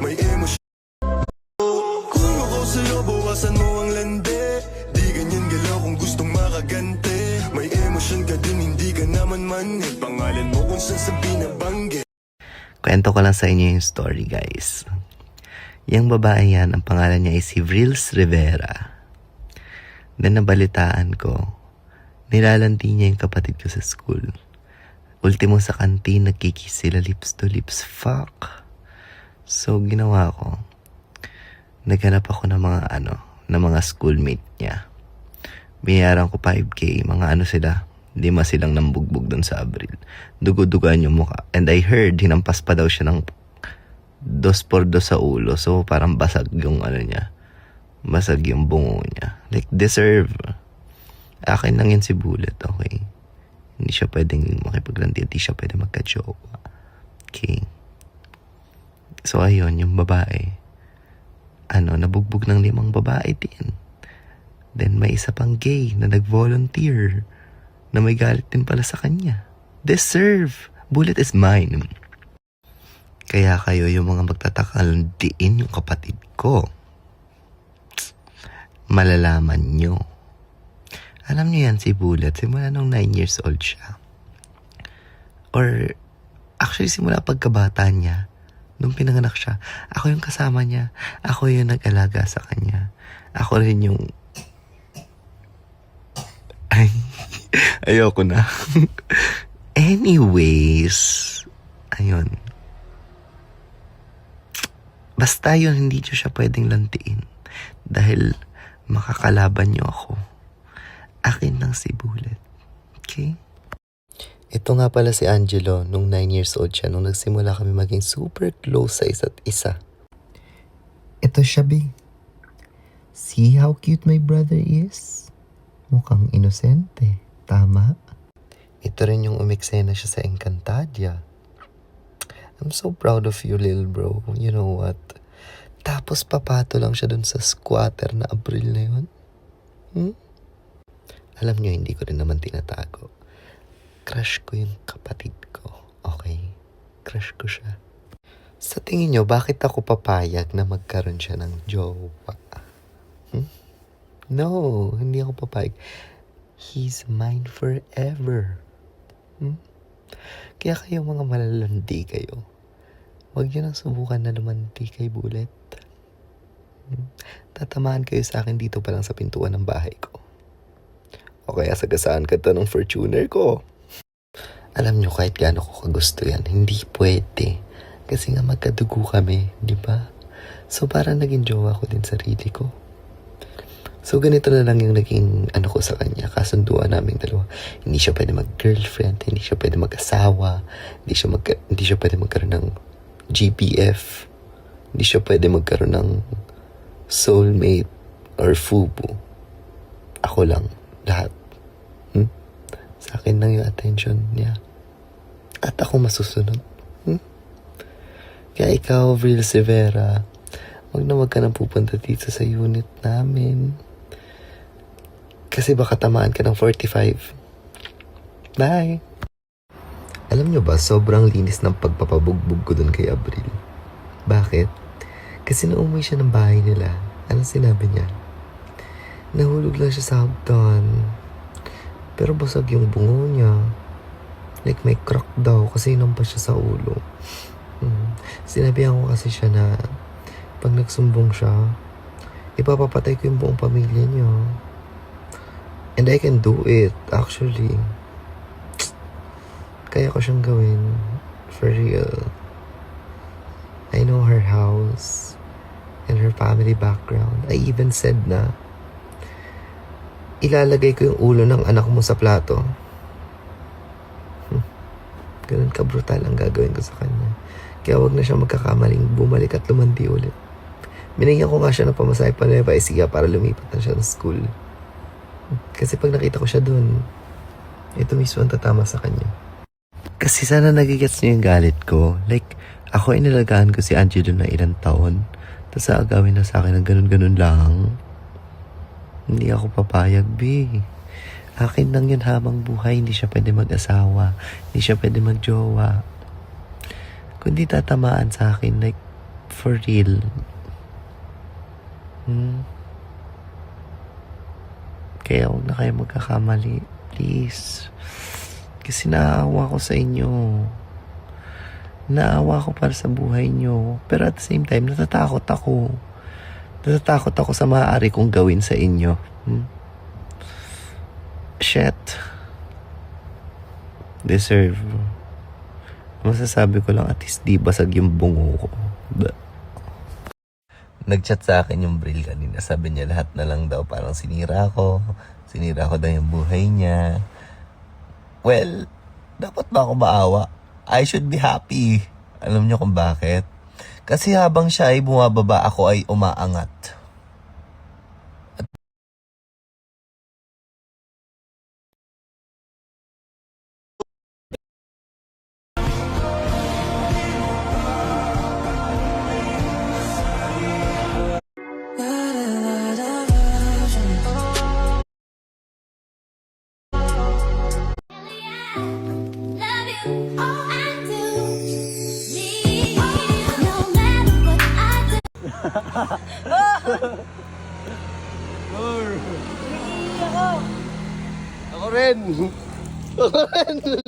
may emosyon. Kung ako sa'yo, bawasan mo ang lande. Di ganyan galaw kung gustong makagante. May emosyon ka din, hindi ka naman manhid. Pangalan mo kung saan sa binabanggit. Kwento ko lang sa inyo yung story, guys. Yung babae yan, ang pangalan niya ay si Vrils Rivera. Then nabalitaan ko, nilalandi niya yung kapatid ko sa school. Ultimo sa kantin, nagkikiss sila lips to lips. Fuck. So, ginawa ko, naghanap ako ng mga schoolmate niya. Binayaran ko 5K, mga sila, 5 silang nambugbog doon sa Abril. Dugo-dugaan yung mukha. And I heard, hinampas pa daw siya ng 2x2 sa ulo. So, parang basag yung niya. Basag yung bungo niya. Like, deserve. Akin lang yun si Bullet, okay? Hindi siya pwedeng makipaglandi. Hindi siya pwedeng magka-jowa. Okay? So, ayun, yung babae. Nabugbog ng 5 babae din. Then, may isa pang gay na nag-volunteer na may galit din pala sa kanya. Deserve. Bullet is mine. Kaya kayo yung mga magtataka, landiin yung kapatid ko. Malalaman nyo. Alam nyo yan si Bullet, simula nung 9 years old siya. Or, actually simula pagkabata niya, nung pinanganak siya, ako yung kasama niya. Ako yung nag-alaga sa kanya. Ako rin yung... Ay, ayoko na. Anyways, ayun. Basta yun, hindi nyo siya pwedeng lantiin. Dahil makakalaban nyo ako. Akin lang si Bullet. Okay? Ito nga pala si Angelo, nung 9 years old siya, nung nagsimula kami maging super close sa isa't isa. Ito siya, B. See how cute my brother is? Mukhang inosente. Tama? Ito rin yung umiksena siya sa Encantadia. I'm so proud of you, little bro. You know what? Tapos papato lang siya dun sa squatter na Abril na yun. Alam nyo, hindi ko rin naman tinatago. Crush ko yung kapatid ko. Okay? Crush ko siya. Sa tingin nyo, bakit ako papayag na magkaroon siya ng jowa? No, hindi ako papayag. He's mine forever. Kaya kayo mga malalandi kayo, huwag nyo nang subukan na lumandi kay Bullet. Tatamaan kayo sa akin dito pa lang sa pintuan ng bahay ko. O kaya sagasaan ka to ng Fortuner ko. Alam nyo, kahit gaano ko kagusto yan, hindi pwede. Kasi nga magkadugo kami, di ba? So parang naging jowa ko din sarili ko. So ganito na lang yung naging ko sa kanya, kasunduan namin dalawa. Hindi siya pwede mag-girlfriend, hindi siya pwede mag-asawa, hindi siya pwede magkaroon ng GPF, hindi siya pwede magkaroon ng soulmate or fubu. Ako lang, lahat. Sa akin lang yung attention niya. At ako masusunod. Kaya ikaw, Vrils Rivera, wag ka nang pupunta dito sa unit namin. Kasi baka tamaan ka ng 45. Bye! Alam nyo ba, sobrang linis ng pagpapabugbog ko dun kay Abril. Bakit? Kasi nung umuwi siya ng bahay nila, anong sinabi niya? Nahulog lang siya sa hagdan. Pero basag yung bungo niya. Like may crack daw kasi inampas siya sa ulo. Sinabihan ko kasi siya na pag nagsumbong siya, ipapapatay ko yung buong pamilya niya. And I can do it, actually. Kaya ko siyang gawin. For real. I know her house and her family background. I even said na ilalagay ko yung ulo ng anak mo sa plato. Ganun ka brutal ang gagawin ko sa kanya. Kaya wag na siya magkakamaling bumalik at lumandi ulit. Binigyan ko nga siya ng pamasahe pa Nueva Ecija para lumipat na siya ng school. Kasi pag nakita ko siya dun, ito mismo ang tatama sa kanya. Kasi sana nagigets niyo yung galit ko. Like, ako inalagaan ko si Angelo na ilang taon. Tapos agawin na sa akin ng ganun-ganun lang. Hindi ako papayag, B. Akin lang yun habang buhay. Hindi siya pwede mag-asawa. Hindi siya pwede mag-jowa. Kung di tatamaan sa akin, like, For real. Kaya huwag na kayo magkakamali. Please. Kasi naawa ko sa inyo. Naawa ko para sa buhay nyo. Pero at the same time, natatakot ako. Natatakot ako sa maaari kong gawin sa inyo. Shit. Deserve. Masasabi ko lang, at least di basag yung bungo ko. Nag-chat sa akin yung Bril kanina. Sabi niya lahat na lang daw parang sinira ko. Sinira ko daw yung buhay niya. Well, dapat ba ako maawa? I should be happy. Alam niyo kung bakit? Kasi habang siya ay bumababa, ako ay umaangat. Ako rin. Ako rin.